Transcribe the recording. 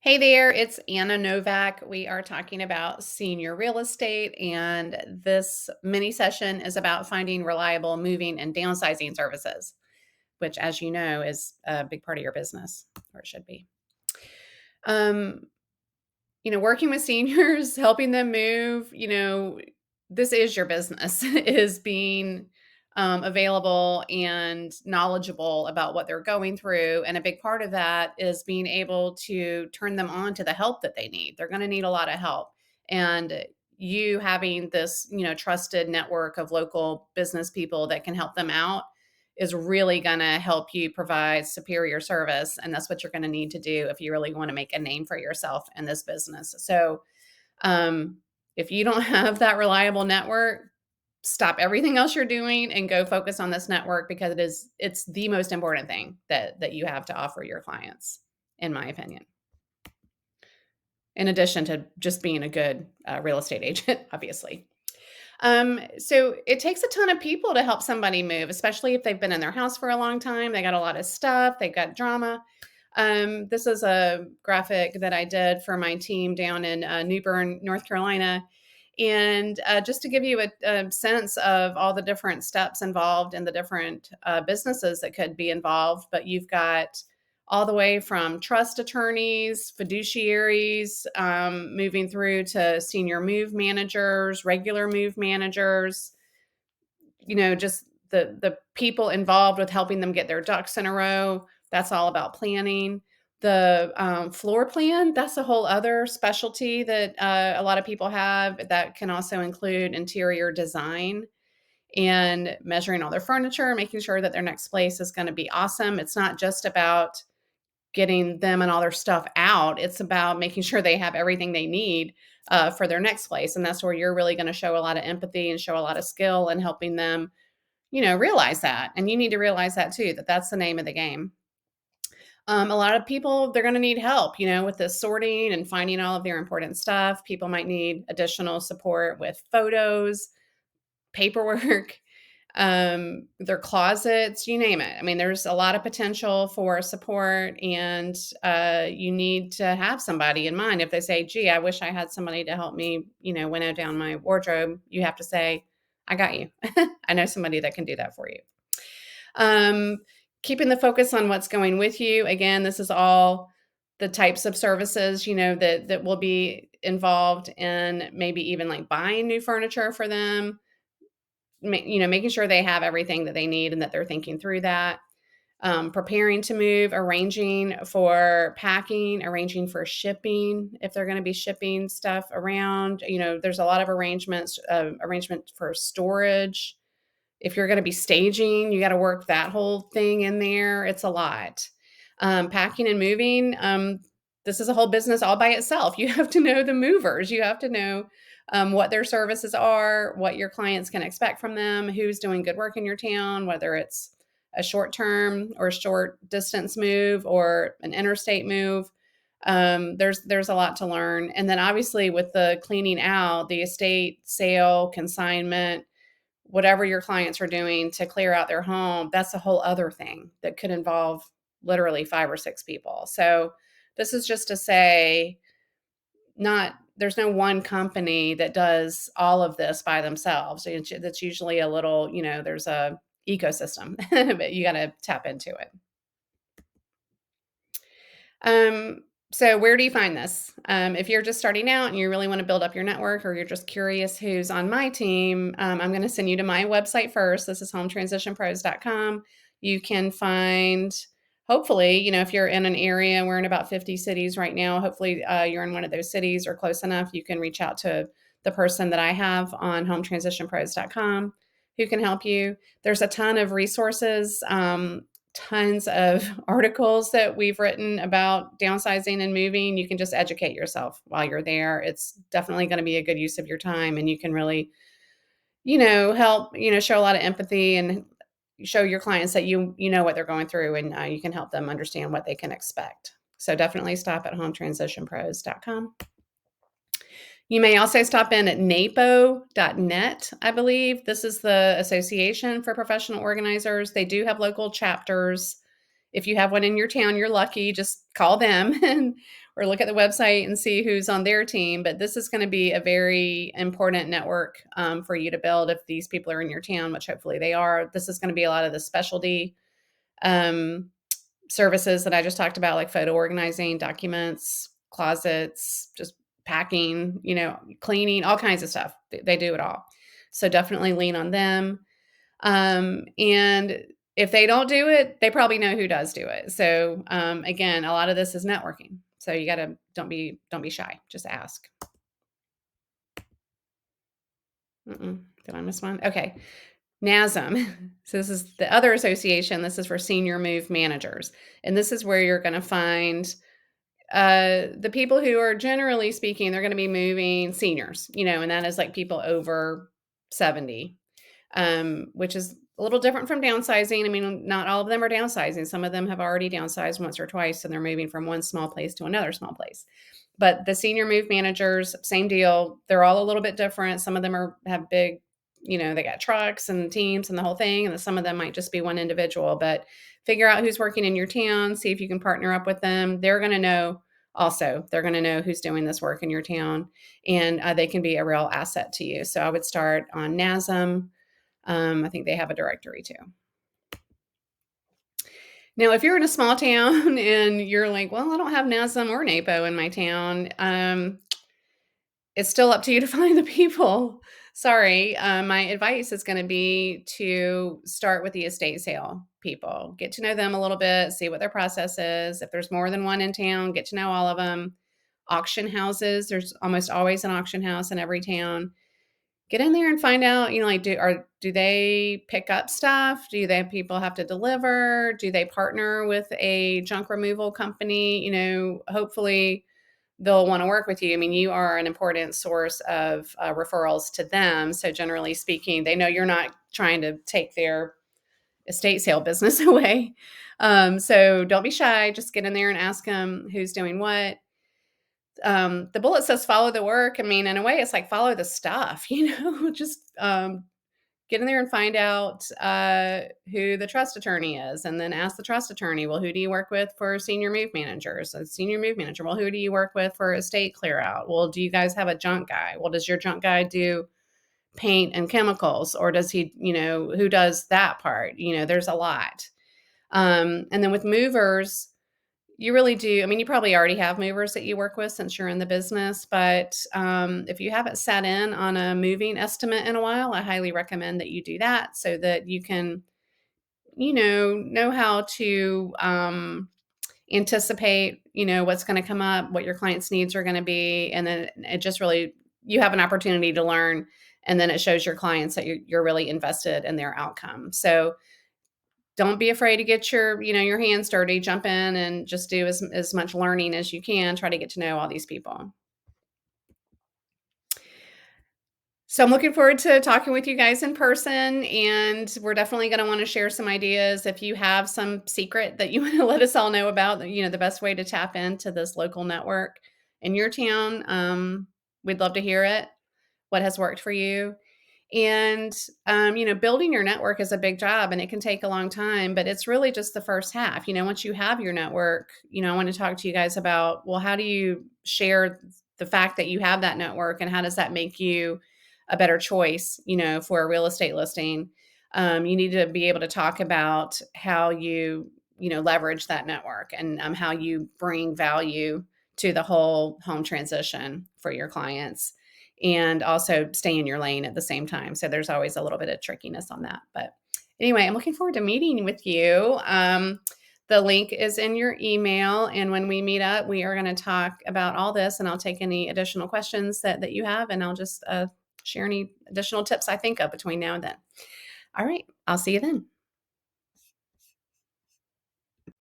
Hey there, it's Anna Novak. We are talking about senior real estate, and this mini session is about finding reliable moving and downsizing services, which, as you know, is a big part of your business, or it should be. Um, Working with seniors, helping them move, this is your business, is being available and knowledgeable about what they're going through. And a big part of that is being able to turn them on to the help that they need. They're going to need a lot of help. And you having this, trusted network of local business people that can help them out is really going to help you provide superior service. And that's what you're going to need to do if you really want to make a name for yourself in this business. So, um, if you don't have that reliable network, stop everything else you're doing and go focus on this network because it's the most important thing that you have to offer your clients, in my opinion. In addition to just being a good real estate agent, obviously. So it takes a ton of people to help somebody move, especially if they've been in their house for a long time. They got a lot of stuff, they've got drama. This is a graphic that I did for my team down in New Bern, North Carolina. And just to give you a sense of all the different steps involved and the different businesses that could be involved, but you've got all the way from trust attorneys, fiduciaries, moving through to senior move managers, regular move managers, just the people involved with helping them get their ducks in a row. That's all about planning. The floor plan, that's a whole other specialty that a lot of people have. That can also include interior design and measuring all their furniture, making sure that their next place is going to be awesome. It's not just about getting them and all their stuff out. It's about making sure they have everything they need for their next place. And that's where you're really going to show a lot of empathy and show a lot of skill in helping them, realize that. And you need to realize that too, that that's the name of the game. A lot of people, they're going to need help, with the sorting and finding all of their important stuff. People might need additional support with photos, paperwork, their closets, you name it. I mean, there's a lot of potential for support, and you need to have somebody in mind. If they say, gee, I wish I had somebody to help me, winnow down my wardrobe, you have to say, I got you. I know somebody that can do that for you. Keeping the focus on what's going with you. Again, this is all the types of services, that will be involved in maybe even like buying new furniture for them, making sure they have everything that they need and that they're thinking through that. Preparing to move, arranging for packing, arranging for shipping if they're going to be shipping stuff around. There's a lot of arrangement for storage. If you're going to be staging, you got to work that whole thing in there. It's a lot. Packing and moving. This is a whole business all by itself. You have to know the movers. You have to know what their services are, what your clients can expect from them, who's doing good work in your town, whether it's a short term or short distance move or an interstate move. There's a lot to learn. And then obviously with the cleaning out, the estate sale, consignment, whatever your clients are doing to clear out their home, that's a whole other thing that could involve literally 5 or 6 people. So this is just to say, there's no one company that does all of this by themselves. That's usually a little, there's a ecosystem, but you got to tap into it. So where do you find this? If you're just starting out and you really want to build up your network, or you're just curious who's on my team, I'm going to send you to my website first. This is hometransitionpros.com. You can find, hopefully, if you're in an area, we're in about 50 cities right now. Hopefully you're in one of those cities or close enough. You can reach out to the person that I have on hometransitionpros.com who can help you. There's a ton of resources, tons of articles that we've written about downsizing and moving. You can just educate yourself while you're there. It's definitely going to be a good use of your time, and you can really, help, show a lot of empathy and show your clients that you know what they're going through, and you can help them understand what they can expect. So definitely stop at hometransitionpros.com. You may also stop in at napo.net, I believe. This is the Association for Professional Organizers. They do have local chapters if you have one in your town, you're lucky. Just call them and or look at the website and see who's on their team. But this is going to be a very important network for you to build if these people are in your town, which hopefully they are. This is going to be a lot of the specialty um, services that I just talked about, like photo organizing, documents, closets, just packing, cleaning, all kinds of stuff. They do it all. So definitely lean on them. And if they don't do it, they probably know who does do it. So again, a lot of this is networking. So you gotta don't be shy. Just ask. Did I miss one? Okay. NASM. So this is the other association. This is for senior move managers. And this is where you're going to find the people who are, generally speaking, they're going to be moving seniors, and that is like people over 70, which is a little different from downsizing. I mean, not all of them are downsizing. Some of them have already downsized once or twice, and they're moving from one small place to another small place. But the senior move managers, same deal. They're all a little bit different. Some of them have big, they got trucks and teams and the whole thing. And some of them might just be one individual, but figure out who's working in your town, see if you can partner up with them. They're going to know who's doing this work in your town, and they can be a real asset to you. So I would start on NASM. I think they have a directory too. Now, if you're in a small town and you're like, well, I don't have NASM or NAPO in my town, it's still up to you to find the people. Sorry. My advice is going to be to start with the estate sale people. Get to know them a little bit, see what their process is. If there's more than one in town, get to know all of them. Auction houses, there's almost always an auction house in every town. Get in there and find out, do they pick up stuff? Do they people have to deliver? Do they partner with a junk removal company? Hopefully they'll want to work with you. I mean, you are an important source of referrals to them. So generally speaking, they know you're not trying to take their estate sale business away. So don't be shy. Just get in there and ask them who's doing what. The bullet says follow the work. I mean, in a way, it's like follow the stuff, just get in there and find out who the trust attorney is, and then ask the trust attorney, well, who do you work with for senior move managers? A senior move manager. Well, who do you work with for estate clear out? Well, do you guys have a junk guy? Well, does your junk guy do paint and chemicals, or does he, who does that part? There's a lot. And then with movers, you really do. I mean, you probably already have movers that you work with since you're in the business, but if you haven't sat in on a moving estimate in a while, I highly recommend that you do that so that you can, know how to anticipate, what's going to come up, what your client's needs are going to be. And then it just really, you have an opportunity to learn, and then it shows your clients that you're really invested in their outcome. So don't be afraid to get your hands dirty, jump in and just do as much learning as you can. Try to get to know all these people. So I'm looking forward to talking with you guys in person, and we're definitely going to want to share some ideas. If you have some secret that you want to let us all know about, the best way to tap into this local network in your town, we'd love to hear it. What has worked for you? And, building your network is a big job, and it can take a long time, but it's really just the first half. Once you have your network, I want to talk to you guys about, well, how do you share the fact that you have that network, and how does that make you a better choice, for a real estate listing? You need to be able to talk about how you, leverage that network, and how you bring value to the whole home transition for your clients, and also stay in your lane at the same time. So there's always a little bit of trickiness on that. But anyway, I'm looking forward to meeting with you. The link is in your email. And when we meet up, we are going to talk about all this, and I'll take any additional questions that you have, and I'll just share any additional tips I think of between now and then. All right. I'll see you then.